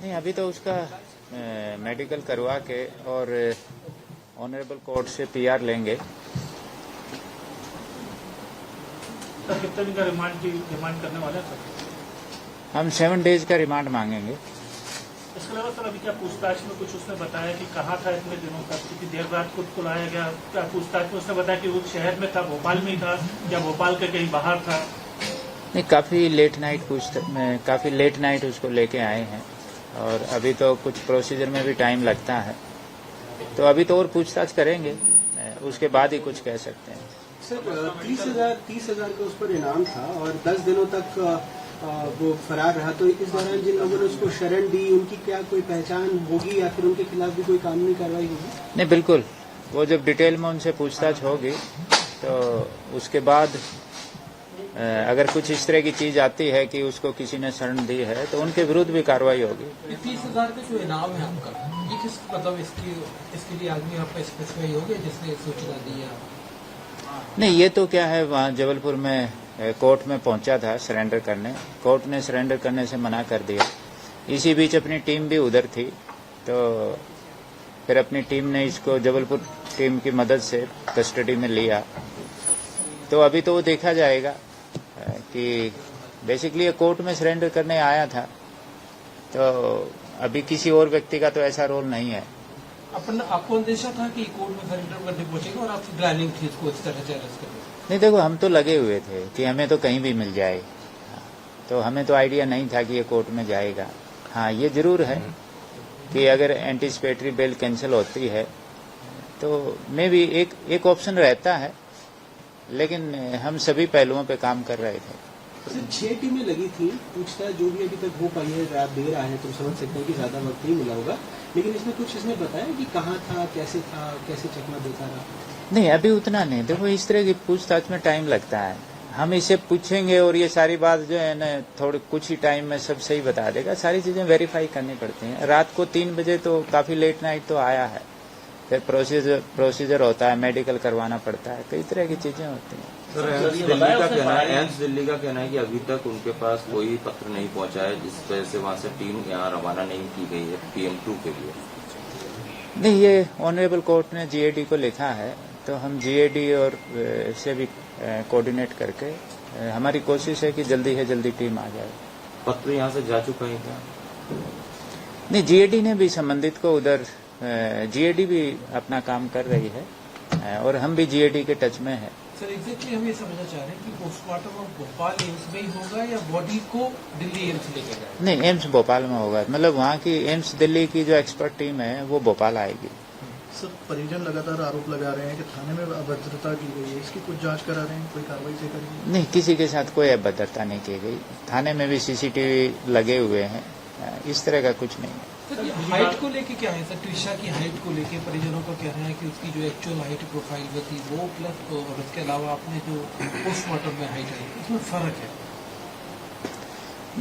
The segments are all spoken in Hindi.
नहीं, अभी तो उसका मेडिकल करवा के और ऑनरेबल कोर्ट से पीआर लेंगे। सर कितने दिन का रिमांड करने वाले हैं सर? हम 7 डेज का रिमांड मांगेंगे। इसके अलावा सर अभी क्या पूछताछ में कुछ उसने बताया कि कहाँ था इतने दिनों तक, क्योंकि देर रात को लाया गया, क्या पूछताछ में उसने बताया कि वो शहर में था, भोपाल में ही था या भोपाल के कहीं बाहर था? नहीं, काफ़ी लेट नाइट उसको लेके आए हैं और अभी तो कुछ प्रोसीजर में भी टाइम लगता है, तो अभी तो और पूछताछ करेंगे, उसके बाद ही कुछ कह सकते हैं। सर 30,000 का उस पर इनाम था और 10 दिनों तक वो फरार रहा, तो इस दौरान जिन लोगों ने उसको शरण दी उनकी क्या कोई पहचान होगी या फिर उनके खिलाफ भी कोई कानूनी कार्रवाई होगी? नहीं, बिल्कुल, वो जब डिटेल में उनसे पूछताछ होगी तो उसके बाद अगर कुछ इस तरह की चीज आती है कि उसको किसी ने शरण दी है तो उनके विरुद्ध भी कार्रवाई होगी। 30,000 का जो इनाम है आपका, ये किस मतलब इसके लिए आदमी आपका स्पेसिफाई हो गया जिसने सूचना दी है? नहीं, ये तो क्या है, वहाँ जबलपुर में कोर्ट में पहुंचा था सरेंडर करने, कोर्ट ने सरेंडर करने से मना कर दिया। इसी बीच अपनी टीम भी उधर थी, तो फिर अपनी टीम ने इसको जबलपुर टीम की मदद से कस्टडी में लिया। तो अभी तो वो देखा जाएगा कि बेसिकली ये कोर्ट में सरेंडर करने आया था, तो अभी किसी और व्यक्ति का तो ऐसा रोल नहीं है। आपको अंदेशा था कि कोर्ट में सरेंडर करने पहुंचेगा और आपकी प्लानिंग थी इसको इस तरह से अरेस्ट करने? नहीं, देखो, हम तो लगे हुए थे कि हमें तो कहीं भी मिल जाए, तो हमें तो आइडिया नहीं था कि ये कोर्ट में जाएगा। हाँ, ये जरूर है कि अगर एंटीसिपेटरी बेल कैंसिल होती है तो मे भी एक ऑप्शन रहता है, लेकिन हम सभी पहलुओं पे काम कर रहे थे। सिर्फ 6 टीमें लगी थी, पूछताछ जो भी अभी तक हो पाई है, रात देर आए हैं तो समझ सकते हैं कि ज्यादा वक्त नहीं मिला होगा, लेकिन इसमें कुछ इसने बताया कि कहाँ था, कैसे चकमा देता रहा? नहीं, अभी उतना नहीं। देखो, इस तरह की पूछताछ में टाइम लगता है, हम इसे पूछेंगे और ये सारी बात जो है ना थोड़े कुछ ही टाइम में सब सही बता देगा। सारी चीजें वेरीफाई करनी पड़ती हैं। रात को 3 बजे तो काफी लेट नाइट तो आया है, फिर प्रोसीजर होता है, मेडिकल करवाना पड़ता है, कई तरह की चीजें होती हैं। सर, एम्स दिल्ली का कहना है कि अभी तक उनके पास कोई पत्र नहीं पहुंचा है जिस वजह से वहां से टीम यहाँ रवाना नहीं की गई है PM2 के लिए। नहीं, ये ऑनरेबल कोर्ट ने GAD को लिखा है, तो हम GAD और से भी कोऑर्डिनेट करके हमारी कोशिश है कि जल्दी से जल्दी टीम आ जाए। पत्र यहाँ से जा चुका है क्या? नहीं, GAD ने भी संबंधित को उधर, GAD भी अपना काम कर रही है और हम भी GAD के टच में है। सर एग्जैक्टली हम ये समझना चाह रहे हैं कि पोस्टमार्टम भोपाल एम्स में ही होगा या बॉडी को दिल्ली एम्स लेके जाएगा? नहीं, एम्स भोपाल में होगा, मतलब वहाँ की एम्स दिल्ली की जो एक्सपर्ट टीम है वो भोपाल आएगी। सर, परिजन लगातार आरोप लगा रहे हैं कि थाने में अभद्रता की गई है, इसकी कुछ जांच करा रहे हैं, कोई कार्रवाई से करेंगे? नहीं, किसी के साथ कोई अभद्रता नहीं की गई, थाने में भी CCTV लगे हुए हैं, इस तरह का कुछ नहीं है। सर ये हाइट को लेके क्या है सर? ट्विशा की हाइट को लेके परिजनों का कहना है कि उसकी जो एक्चुअल हाइट प्रोफाइल में थी वो प्लस और उसके अलावा आपने जो पोस्टमार्टम में हाइट है उसमें फर्क है।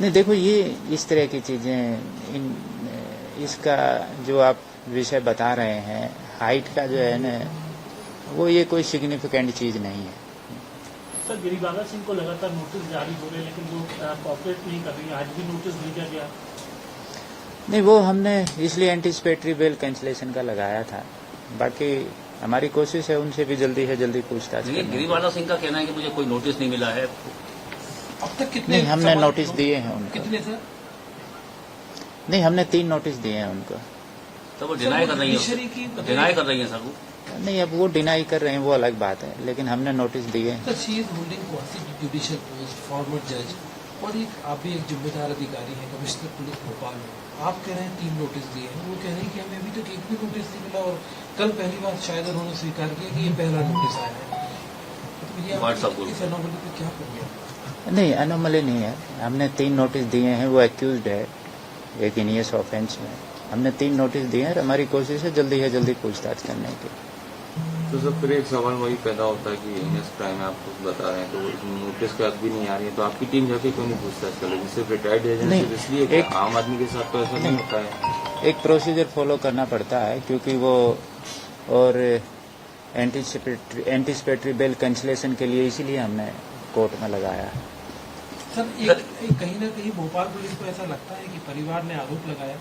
नहीं, देखो, ये इस तरह की चीजें, इसका जो आप विषय बता रहे हैं हाइट का जो है ना, वो ये कोई सिग्निफिकेंट चीज नहीं है। सर गिरिबाला सिंह को लगातार नोटिस जारी हो रहे हैं, लेकिन वो कॉपरेट नहीं कर रही है। आज भी नोटिस भेजा गया? नहीं, वो हमने इसलिए एंटीसिपेटरी बेल कैंसिलेशन का लगाया था, बाकी हमारी कोशिश है उनसे भी जल्दी से जल्दी पूछताछ करनी। गिरिबाला सिंह का कहना है कि मुझे कोई नोटिस नहीं मिला है। अब तक कितने? नहीं, हमने नोटिस दिए हैं उनको। कितने सर? नहीं, हमने 3 नोटिस दिए हैं उनको। तो वो डिनाई कर रही है सर वो। नहीं, अब वो डिनाई कर रहे हैं वो अलग बात है, लेकिन हमने नोटिस दिए हैं। Sir she is holding quasi judicial post, farmer जज, और आप भी एक जिम्मेदार अधिकारी हैं कमिश्नर पुलिस भोपाल में। आप कह रहे हैं 3 नोटिस दिए हैं, वो कह रहे हैं कि हमें अभी तक एक भी नोटिस नहीं मिला और कल पहली बार शायद उन्होंने स्वीकार किया कि ये पहला नोटिस आया है। तो ये इस एनोमली को क्या कर गया? नहीं, एनोमली नहीं है, हमने 3 नोटिस दिए हैं। वो एक्यूज्ड है एक इनियस ऑफेंस में, हमने 3 नोटिस दिए हैं और हमारी कोशिश है जल्दी से जल्दी पूछताछ करने की। तो सर फिर एक सवाल वही पैदा होता है कि इनियस क्राइम आप कुछ बता रहे हैं तो नोटिस के भी नहीं आ रही है, तो आपकी टीम जाके क्यों नहीं पूछताछ कर रही? सिर्फ रिटायर्ड एजेंट इसलिए कि आम आदमी के साथ तो ऐसा नहीं होता है। एक प्रोसीजर फॉलो करना पड़ता है, क्योंकि वो और एंटीसिपेटरी बेल कैंसिलेशन के लिए इसीलिए हमने कोर्ट में लगाया है। सर एक कहीं ना कहीं भोपाल पुलिस को ऐसा लगता है कि परिवार ने आरोप लगाया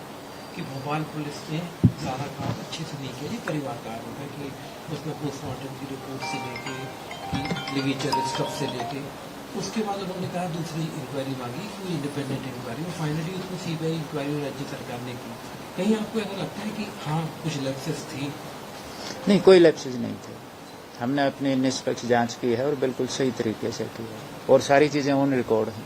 कि भोपाल पुलिस ने सारा काम अच्छे से नहीं किया। ये परिवार का आरोप है कि उसमें पोस्टमार्टम की रिपोर्ट से लेके कि लिगेचर स्टफ से लेके उसके बाद उन्होंने कहा दूसरी इंक्वायरी मांगी, कोई इंडिपेंडेंट इंक्वायरी, और फाइनली उसमें सीबीआई इंक्वायरी राज्य सरकार ने की। कहीं आपको ऐसा लगता है कि हाँ कुछ लैप्सेस थी? नहीं, कोई लैप्सेस नहीं थे। हमने अपनी निष्पक्ष जांच की है और बिल्कुल सही तरीके से की है और सारी चीजें ऑन रिकॉर्ड हैं।